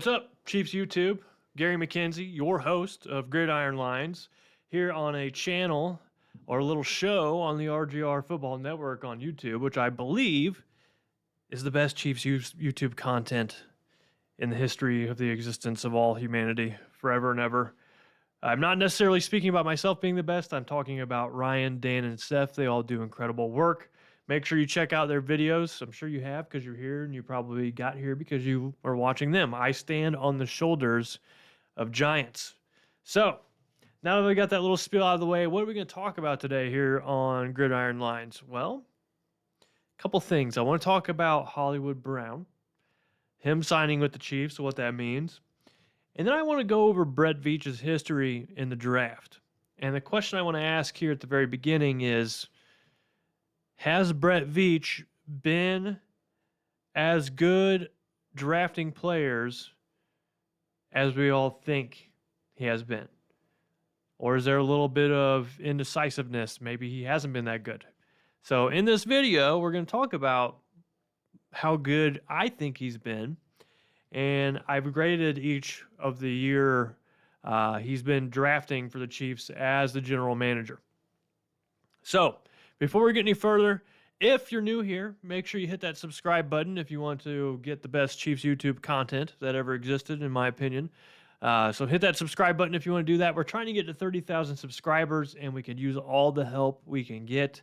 What's up, Chiefs YouTube? Gary McKenzie, your host of Gridiron Lines, here on a channel or a little show on the RGR Football Network on YouTube, which I believe is the best Chiefs YouTube content in the history of the existence of all humanity, forever and ever. I'm not necessarily speaking about myself being the best. I'm talking about Ryan, Dan, and Steph. They all do incredible work. Make sure you check out their videos. I'm sure you have because you're here and you probably got here because you are watching them. I stand on the shoulders of giants. So, now that we got that little spiel out of the way, what are we going to talk about today here on Gridiron Lines? Well, a couple things. I want to talk about Hollywood Brown, him signing with the Chiefs, what that means. And then I want to go over Brett Veach's history in the draft. And the question I want to ask here at the very beginning is, has Brett Veach been as good drafting players as we all think he has been? Or is there a little bit of indecisiveness? Maybe he hasn't been that good. So in this video, we're going to talk about how good I think he's been. And I've graded each of the year he's been drafting for the Chiefs as the general manager. So before we get any further, if you're new here, make sure you hit that subscribe button if you want to get the best Chiefs YouTube content that ever existed, in my opinion. So hit that subscribe button if you want to do that. We're trying to get to 30,000 subscribers, and we could use all the help we can get.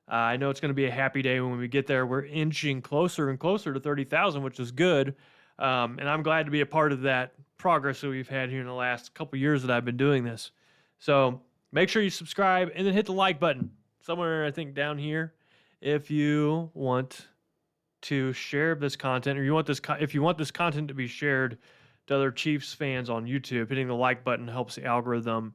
I know it's going to be a happy day when we get there. We're inching closer and closer to 30,000, which is good. And I'm glad to be a part of that progress that we've had here in the last couple years that I've been doing this. So make sure you subscribe and then hit the like button somewhere, I think, down here. If you want to share this content, or if you want this content to be shared to other Chiefs fans on YouTube, hitting the like button helps the algorithm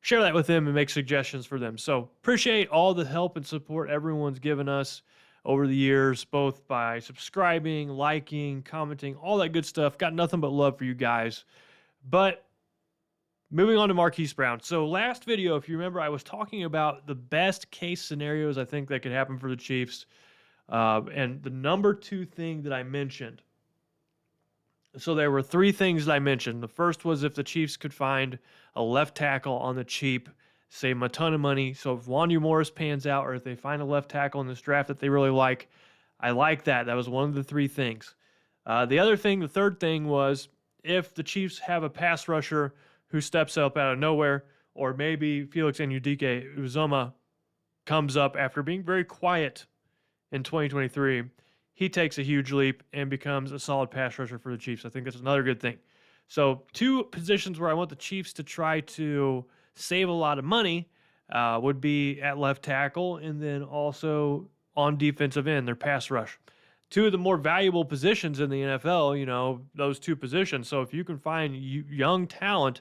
share that with them and make suggestions for them. So appreciate all the help and support everyone's given us over the years, both by subscribing, liking, commenting, all that good stuff. Got nothing but love for you guys. But moving on to Marquise Brown. So last video, if you remember, I was talking about the best case scenarios I think that could happen for the Chiefs. And the number two thing that I mentioned. So there were three things that I mentioned. The first was if the Chiefs could find a left tackle on the cheap, save them a ton of money. So if Wanya Morris pans out, or if they find a left tackle in this draft that they really like, I like that. That was one of the three things. The third thing was if the Chiefs have a pass rusher who steps up out of nowhere, or maybe Felix Anudike-Uzomah comes up after being very quiet in 2023, he takes a huge leap and becomes a solid pass rusher for the Chiefs. I think that's another good thing. So two positions where I want the Chiefs to try to save a lot of money would be at left tackle and then also on defensive end, their pass rush. Two of the more valuable positions in the NFL, those two positions. So if you can find young talent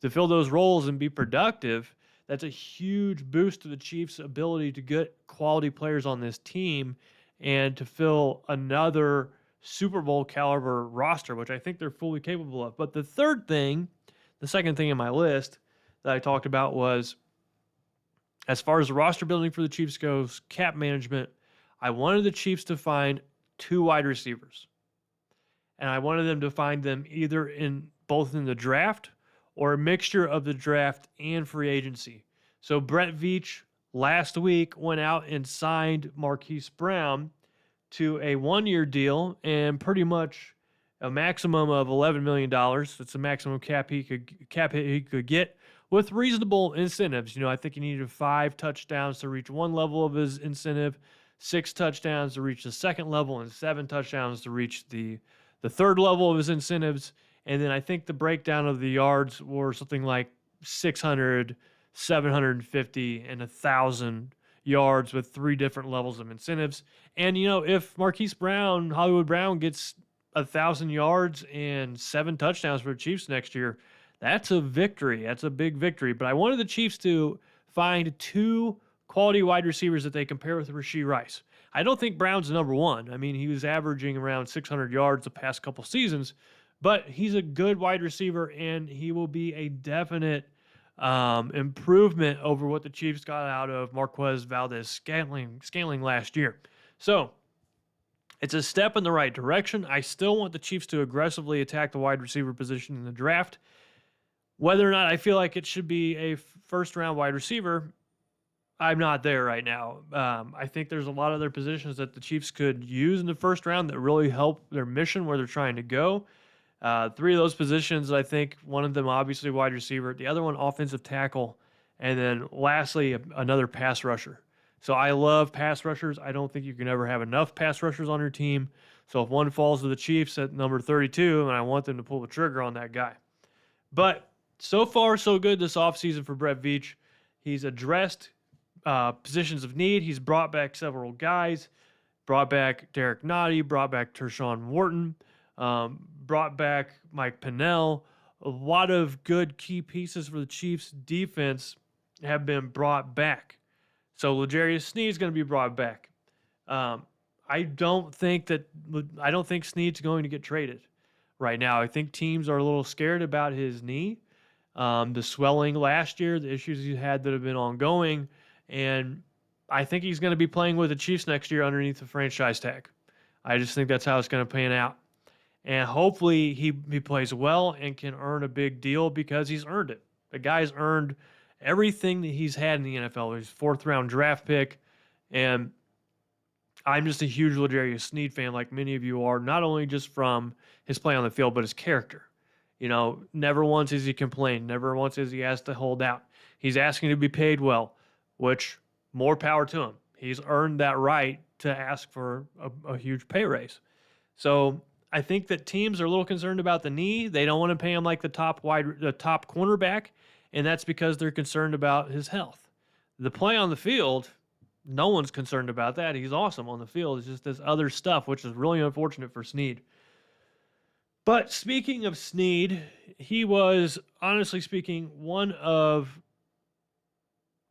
to fill those roles and be productive, that's a huge boost to the Chiefs' ability to get quality players on this team and to fill another Super Bowl caliber roster, which I think they're fully capable of. But the second thing in my list that I talked about was, as far as the roster building for the Chiefs goes, cap management, I wanted the Chiefs to find two wide receivers. And I wanted them to find them either both in the draft or a mixture of the draft and free agency. So Brett Veach last week went out and signed Marquise Brown to a one-year deal and pretty much a maximum of $11 million. That's the maximum cap hit he could get with reasonable incentives. I think he needed 5 touchdowns to reach one level of his incentive, 6 touchdowns to reach the second level, and 7 touchdowns to reach the third level of his incentives. And then I think the breakdown of the yards were something like 600, 750, and 1,000 yards with 3 different levels of incentives. And, if Hollywood Brown gets 1,000 yards and 7 touchdowns for the Chiefs next year, that's a victory. That's a big victory. But I wanted the Chiefs to find 2 quality wide receivers that they compare with Rashee Rice. I don't think Brown's number one. I mean, he was averaging around 600 yards the past couple seasons, but he's a good wide receiver, and he will be a definite improvement over what the Chiefs got out of Marquez Valdez-Scantling last year. So It's a step in the right direction. I still want the Chiefs to aggressively attack the wide receiver position in the draft. Whether or not I feel like it should be a first-round wide receiver, I'm not there right now. I think there's a lot of other positions that the Chiefs could use in the first round that really help their mission where they're trying to go. Three of those positions, I think one of them obviously wide receiver, the other one offensive tackle, and then lastly another pass rusher. So I love pass rushers. I don't think you can ever have enough pass rushers on your team. So if one falls to the Chiefs at number 32, and I want them to pull the trigger on that guy. But so far, so good this offseason for Brett Veach. He's addressed positions of need. He's brought back several guys, brought back Derek Nottie, brought back Tershawn Wharton, brought back Mike Pennell. A lot of good key pieces for the Chiefs defense have been brought back. So L'Jarius Sneed is going to be brought back. I don't think Sneed's going to get traded right now. I think teams are a little scared about his knee, the swelling last year, the issues he had that have been ongoing, and I think he's going to be playing with the Chiefs next year underneath the franchise tag. I just think that's how it's going to pan out. And hopefully he plays well and can earn a big deal because he's earned it. The guy's earned everything that he's had in the NFL. He's fourth-round draft pick, and I'm just a huge L'Jarius Sneed fan, like many of you are, not only just from his play on the field, but his character. You know, never once has he complained. Never once has he asked to hold out. He's asking to be paid well, which more power to him. He's earned that right to ask for a huge pay raise. So I think that teams are a little concerned about the knee. They don't want to pay him like the top cornerback, and that's because they're concerned about his health. The play on the field, no one's concerned about that. He's awesome on the field. It's just this other stuff, which is really unfortunate for Sneed. But speaking of Sneed, he was, honestly speaking, one of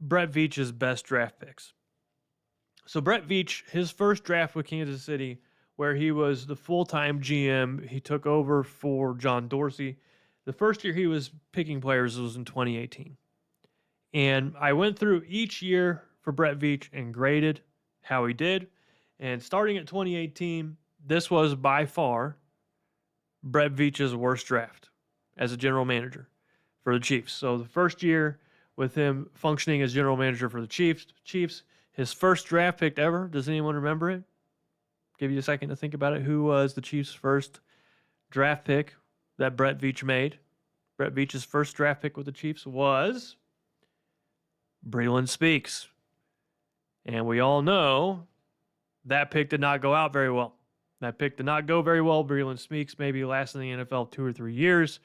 Brett Veach's best draft picks. So Brett Veach, his first draft with Kansas City, where he was the full-time GM, he took over for John Dorsey. The first year he was picking players was in 2018. And I went through each year for Brett Veach and graded how he did. And starting at 2018, this was by far Brett Veach's worst draft as a general manager for the Chiefs. So the first year with him functioning as general manager for the Chiefs, his first draft pick ever. Does anyone remember it? Give you a second to think about it. Who was the Chiefs' first draft pick that Brett Veach made? Brett Veach's first draft pick with the Chiefs was Breeland Speaks. And we all know that pick did not go out very well. That pick did not go very well. Breeland Speaks maybe lasted in the NFL 2 or 3 years.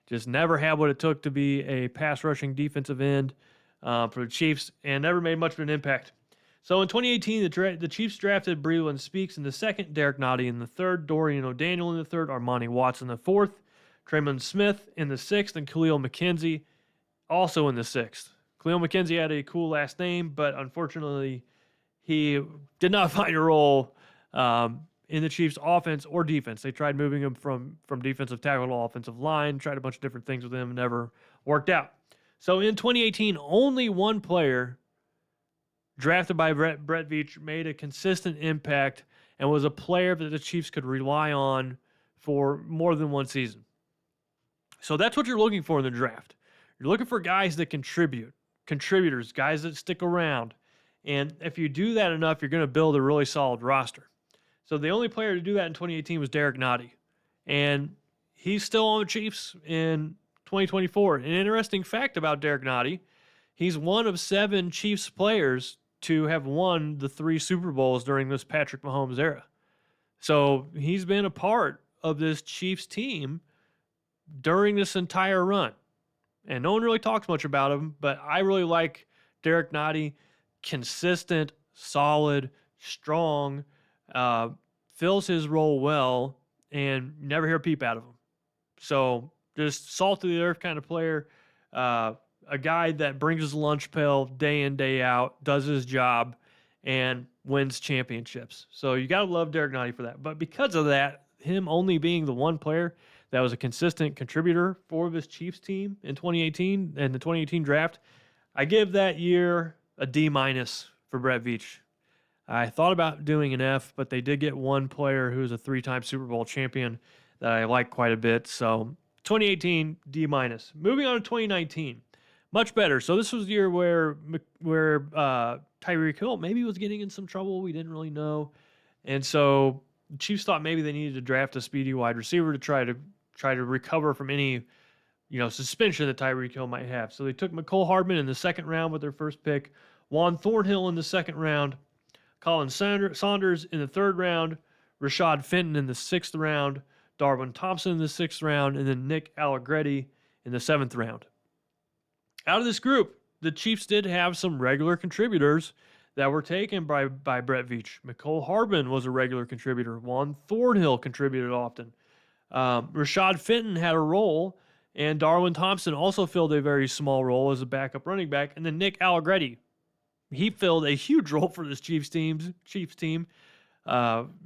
Just never had what it took to be a pass rushing defensive end for the Chiefs and never made much of an impact. So in 2018, the Chiefs drafted Breeland Speaks in the second, Derek Nottie in the third, Dorian O'Daniel in the third, Armani Watts in the fourth, Tremon Smith in the sixth, and Khalil McKenzie also in the sixth. Khalil McKenzie had a cool last name, but unfortunately, he did not find a role in the Chiefs' offense or defense. They tried moving him from defensive tackle to offensive line, tried a bunch of different things with him, never worked out. So in 2018, only one player drafted by Brett Veach made a consistent impact and was a player that the Chiefs could rely on for more than one season. So that's what you're looking for in the draft. You're looking for guys that contributors, guys that stick around. And if you do that enough, you're going to build a really solid roster. So the only player to do that in 2018 was Derek Nottie. And he's still on the Chiefs in 2024. An interesting fact about Derek Nottie, he's one of 7 Chiefs players to have won the 3 Super Bowls during this Patrick Mahomes era. So he's been a part of this Chiefs team during this entire run. And no one really talks much about him, but I really like Derek Nottie. Consistent, solid, strong, fills his role well, and never hear a peep out of him. So just salt of the earth kind of player, a guy that brings his lunch pail day in, day out, does his job, and wins championships. So you got to love Derek Nottie for that. But because of that, him only being the one player that was a consistent contributor for this Chiefs team in 2018 and the 2018 draft, I give that year a D- for Brett Veach. I thought about doing an F, but they did get one player who's a 3-time Super Bowl champion that I like quite a bit. So 2018, D minus. Moving on to 2019, much better. So this was the year where Tyreek Hill maybe was getting in some trouble. We didn't really know, and so the Chiefs thought maybe they needed to draft a speedy wide receiver to try to recover from any suspension that Tyreek Hill might have. So they took McCole Hardman in the second round with their first pick, Juan Thornhill in the second round, Colin Saunders in the third round, Rashad Fenton in the sixth round, Darwin Thompson in the sixth round, and then Nick Allegretti in the seventh round. Out of this group, the Chiefs did have some regular contributors that were taken by Brett Veach. McCole Hardman was a regular contributor. Juan Thornhill contributed often. Rashad Fenton had a role, and Darwin Thompson also filled a very small role as a backup running back. And then Nick Allegretti, he filled a huge role for this Chiefs team,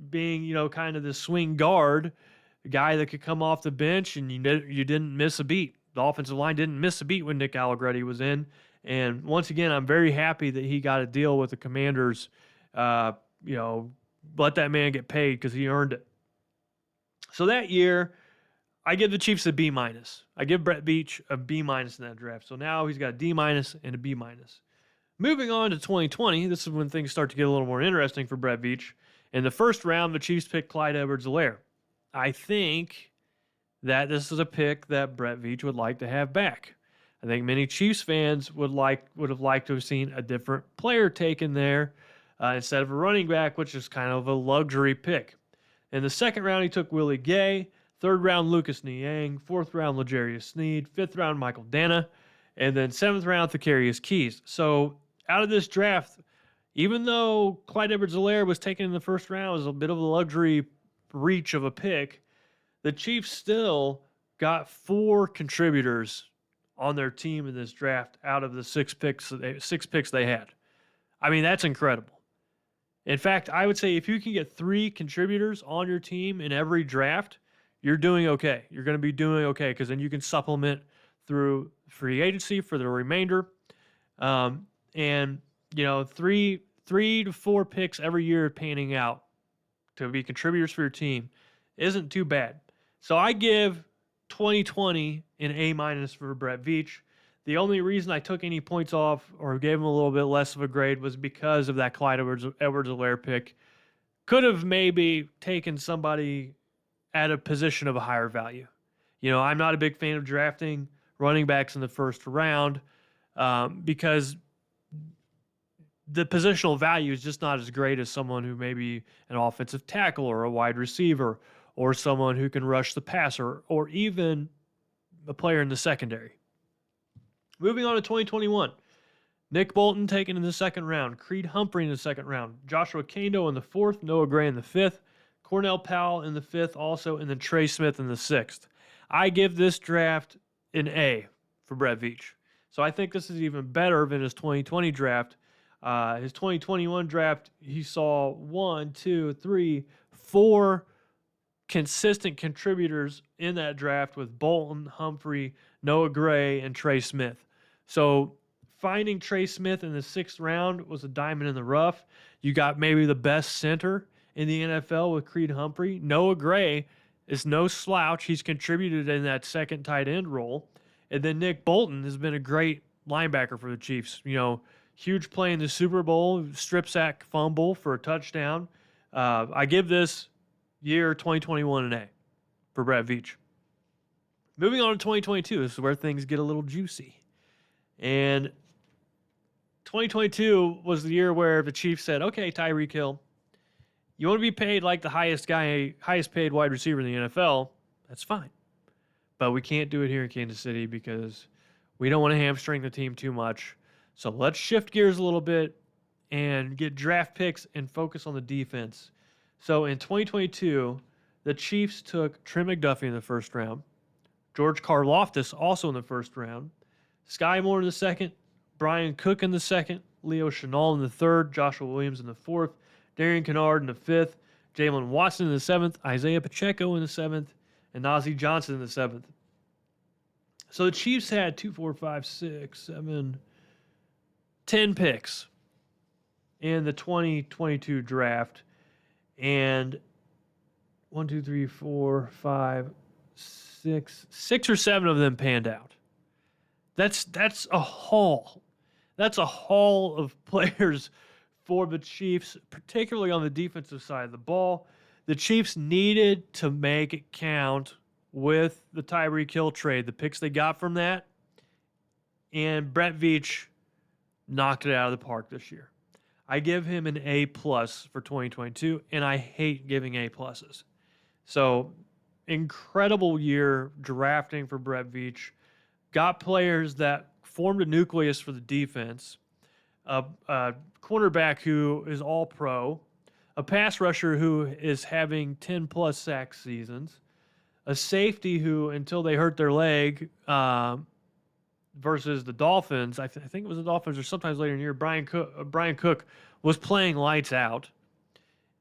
being kind of the swing guard, a guy that could come off the bench and you didn't miss a beat. The offensive line didn't miss a beat when Nick Allegretti was in. And once again, I'm very happy that he got a deal with the Commanders. Let that man get paid because he earned it. So that year, I give the Chiefs a B minus. I give Brett Veach a B minus in that draft. So now he's got a D minus and a B minus. Moving on to 2020, this is when things start to get a little more interesting for Brett Veach. In the first round, the Chiefs picked Clyde Edwards-Helaire. I think that this is a pick that Brett Veach would like to have back. I think many Chiefs fans would have liked to have seen a different player taken there instead of a running back, which is kind of a luxury pick. In the second round, he took Willie Gay. Third round, Lucas Niang. Fourth round, L'Jarius Sneed. Fifth round, Michael Dana. And then seventh round, Thakarius Keys. So out of this draft, even though Clyde Edwards-Helaire was taken in the first round as a bit of a luxury reach of a pick, the Chiefs still got 4 contributors on their team in this draft out of the 6 picks they had. I mean, that's incredible. In fact, I would say if you can get 3 contributors on your team in every draft, you're doing okay. You're going to be doing okay because then you can supplement through free agency for the remainder. And 3 to 4 picks every year panning out to be contributors for your team isn't too bad. So I give 2020 an A minus for Brett Veach. The only reason I took any points off or gave him a little bit less of a grade was because of that Clyde Edwards-Helaire pick. Could have maybe taken somebody at a position of a higher value. I'm not a big fan of drafting running backs in the first round because the positional value is just not as great as someone who may be an offensive tackle or a wide receiver or someone who can rush the passer or even a player in the secondary. Moving on to 2021. Nick Bolton taken in the second round. Creed Humphrey in the second round. Joshua Kando in the fourth. Noah Gray in the fifth. Cornell Powell in the fifth also. And then Trey Smith in the sixth. I give this draft an A for Brett Veach. So I think this is even better than his 2020 draft. His 2021 draft, he saw 4 consistent contributors in that draft with Bolton, Humphrey, Noah Gray, and Trey Smith. So finding Trey Smith in the 6th round was a diamond in the rough. You got maybe the best center in the NFL with Creed Humphrey. Noah Gray is no slouch. He's contributed in that second tight end role. And then Nick Bolton has been a great linebacker for the Chiefs. Huge play in the Super Bowl, strip sack fumble for a touchdown. I give this year 2021 an A for Brett Veach. Moving on to 2022, this is where things get a little juicy. And 2022 was the year where the Chiefs said, okay, Tyreek Hill, you want to be paid like the highest paid wide receiver in the NFL, that's fine. But we can't do it here in Kansas City because we don't want to hamstring the team too much. So let's shift gears a little bit and get draft picks and focus on the defense. So in 2022, the Chiefs took Trent McDuffie in the first round, George Karlaftis also in the first round, Sky Moore in the second, Brian Cook in the second, Leo Chenal in the third, Joshua Williams in the fourth, Darian Kennard in the fifth, Jalen Watson in the seventh, Isaiah Pacheco in the seventh, and Nazeeh Johnson in the seventh. So the Chiefs had 10 picks. in the 2022 draft. And 1, 2, 3, 4, 5, 6 or 7 of them panned out. That's a haul. That's a haul of players for the Chiefs, particularly on the defensive side of the ball. The Chiefs needed to make it count with the Tyreek Hill trade, the picks they got from that. And Brett Veach knocked it out of the park this year. I give him an A+ for 2022, and I hate giving A+. So, incredible year drafting for Brett Veach. Got players that formed a nucleus for the defense. A cornerback who is all pro. A pass rusher who is having 10+ sack seasons. A safety who, until they hurt their leg, versus the Dolphins, I think it was the Dolphins or sometimes later in the year, Brian Cook was playing lights out.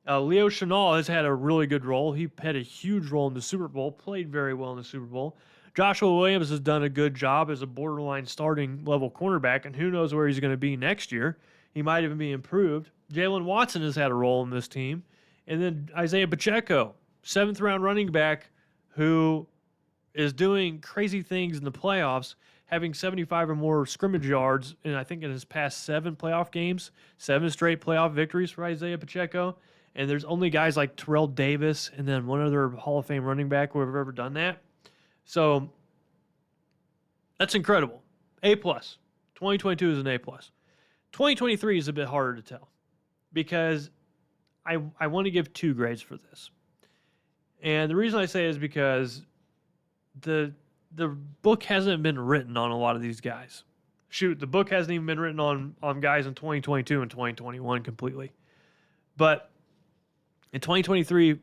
Leo Chenal has had a really good role. He had a huge role in the Super Bowl, played very well in the Super Bowl. Joshua Williams has done a good job as a borderline starting level cornerback, and who knows where he's going to be next year. He might even be improved. Jalen Watson has had a role in this team. And then Isaiah Pacheco, 7th-round running back who is doing crazy things in the playoffs, having 75 or more scrimmage yards, and I think in his past 7 playoff games, 7 straight playoff victories for Isaiah Pacheco. And there's only guys like Terrell Davis and then one other Hall of Fame running back who have ever done that. So that's incredible. A+. 2022 is an A+. 2023 is a bit harder to tell because I want to give 2 grades for this. And the reason I say is because the book hasn't been written on a lot of these guys. Shoot, the book hasn't even been written on guys in 2022 and 2021 completely. But in 2023,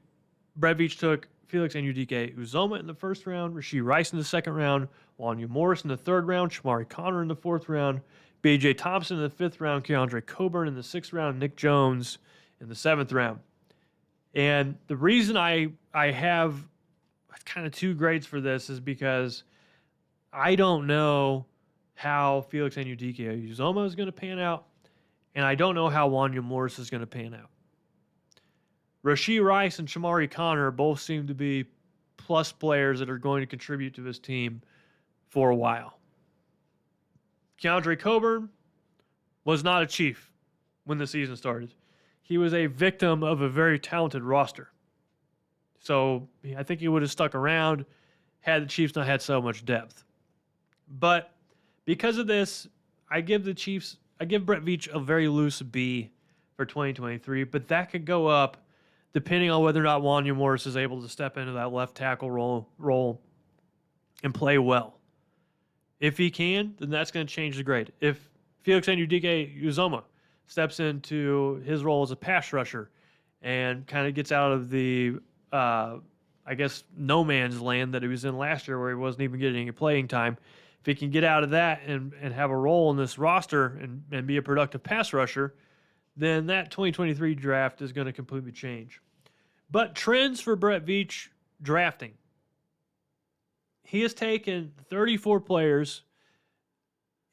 Brett Veach took Felix Anudike-Uzomah in the 1st round, Rashee Rice in the 2nd round, Wanya Morris in the 3rd round, Shamari Connor in the 4th round, B.J. Thompson in the 5th round, Keandre Coburn in the 6th round, Nick Jones in the 7th round. And the reason I have kind of 2 grades for this is because I don't know how Felix Anudike-Uzomah is going to pan out, and I don't know how Wanya Morris is going to pan out. Rashee Rice and Shamari Connor both seem to be plus players that are going to contribute to this team for a while. Keandre Coburn was not a Chief when the season started. He was a victim of a very talented roster. So I think he would have stuck around had the Chiefs not had so much depth. But because of this, I give Brett Veach a very loose B for 2023, but that could go up depending on whether or not Wanya Morris is able to step into that left tackle role and play well. If he can, then that's going to change the grade. If Felix Anudike-Uzomah steps into his role as a pass rusher and kind of gets out of the, no man's land that he was in last year where he wasn't even getting any playing time, if he can get out of that and have a role in this roster and be a productive pass rusher, then that 2023 draft is going to completely change. But trends for Brett Veach drafting. He has taken 34 players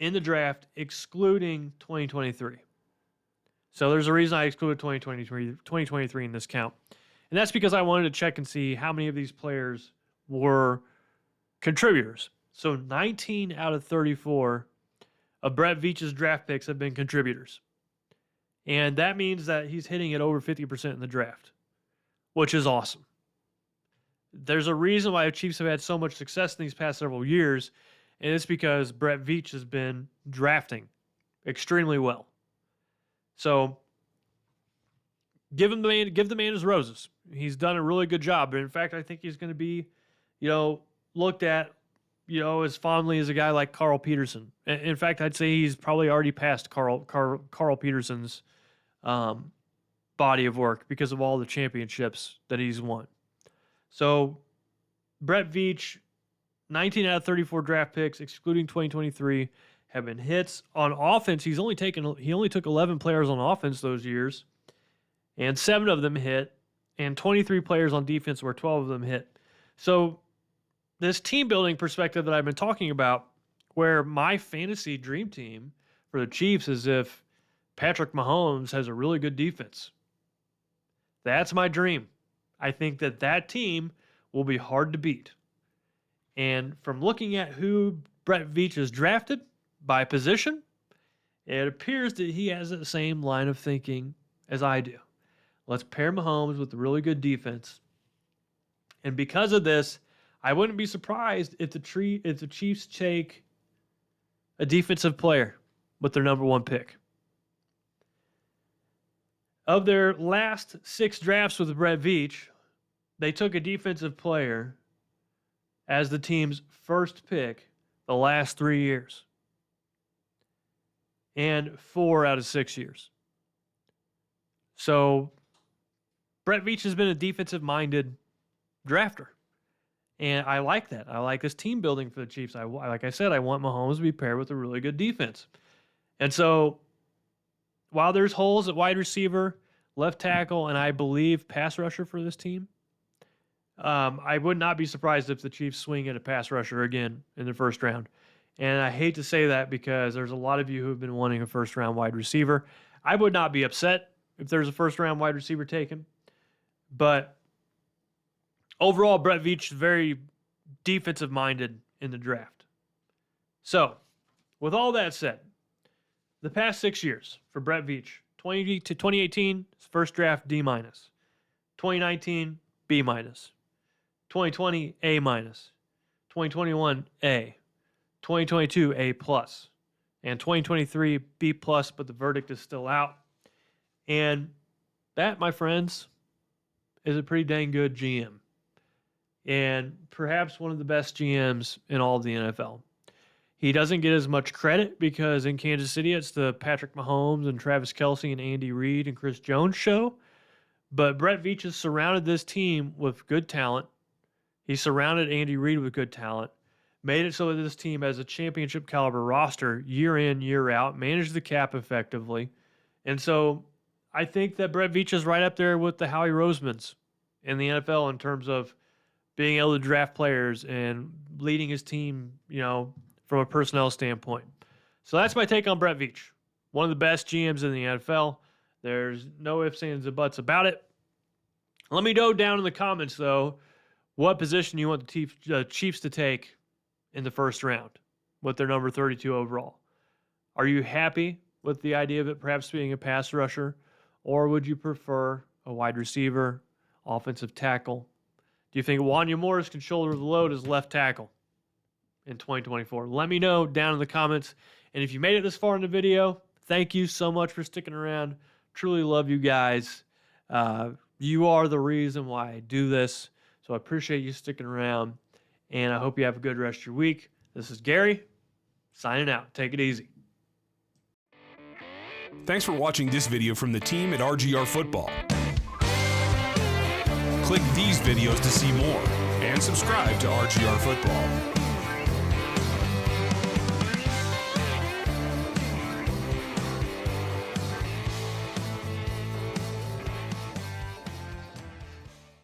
in the draft, excluding 2023. So there's a reason I excluded 2023 in this count. And that's because I wanted to check and see how many of these players were contributors. So 19 out of 34 of Brett Veach's draft picks have been contributors. And that means that he's hitting it over 50% in the draft, which is awesome. There's a reason why the Chiefs have had so much success in these past several years, and it's because Brett Veach has been drafting extremely well. So give the man his roses. He's done a really good job. In fact, I think he's going to be, looked at, as fondly as a guy like Carl Peterson. In fact, I'd say he's probably already passed Carl Peterson's body of work because of all the championships that he's won. So Brett Veach, 19 out of 34 draft picks, excluding 2023, have been hits. On offense, he only took 11 players on offense those years, and 7 of them hit, and 23 players on defense where 12 of them hit. So this team building perspective that I've been talking about, where my fantasy dream team for the Chiefs is if Patrick Mahomes has a really good defense. That's my dream. I think that team will be hard to beat. And from looking at who Brett Veach has drafted by position, it appears that he has the same line of thinking as I do. Let's pair Mahomes with a really good defense. And because of this, I wouldn't be surprised if the Chiefs take a defensive player with their number one pick. Of their last 6 drafts with Brett Veach, they took a defensive player as the team's first pick the last 3 years. And 4 out of 6 years. So Brett Veach has been a defensive-minded drafter. And I like that. I like this team building for the Chiefs. Like I said, I want Mahomes to be paired with a really good defense. And so while there's holes at wide receiver, left tackle, and I believe pass rusher for this team, I would not be surprised if the Chiefs swing at a pass rusher again in the first round. And I hate to say that because there's a lot of you who have been wanting a first-round wide receiver. I would not be upset if there's a first-round wide receiver taken. But overall, Brett Veach is very defensive-minded in the draft. So, with all that said, the past 6 years for Brett Veach, 2018, his first draft, D-. 2019, B-. 2020, A-. 2021, A. 2022, A+. And 2023, B+, but the verdict is still out. And that, my friends, is a pretty dang good GM. And perhaps one of the best GMs in all of the NFL. He doesn't get as much credit because in Kansas City, it's the Patrick Mahomes and Travis Kelce and Andy Reid and Chris Jones show. But Brett Veach has surrounded this team with good talent. He surrounded Andy Reid with good talent. Made it so that this team has a championship caliber roster year in, year out, managed the cap effectively. And so I think that Brett Veach is right up there with the Howie Rosemans in the NFL in terms of being able to draft players and leading his team, from a personnel standpoint. So that's my take on Brett Veach. One of the best GMs in the NFL. There's no ifs, ands, or buts about it. Let me know down in the comments, though, what position you want the Chiefs to take in the first round with their number 32 overall. Are you happy with the idea of it perhaps being a pass rusher, or would you prefer a wide receiver, offensive tackle? Do you think Wanya Morris can shoulder the load as left tackle in 2024? Let me know down in the comments. And if you made it this far in the video, thank you so much for sticking around. Truly love you guys. You are the reason why I do this. So I appreciate you sticking around. And I hope you have a good rest of your week. This is Gary, signing out. Take it easy. Thanks for watching this video from the team at RGR Football. Click these videos to see more and subscribe to RGR Football.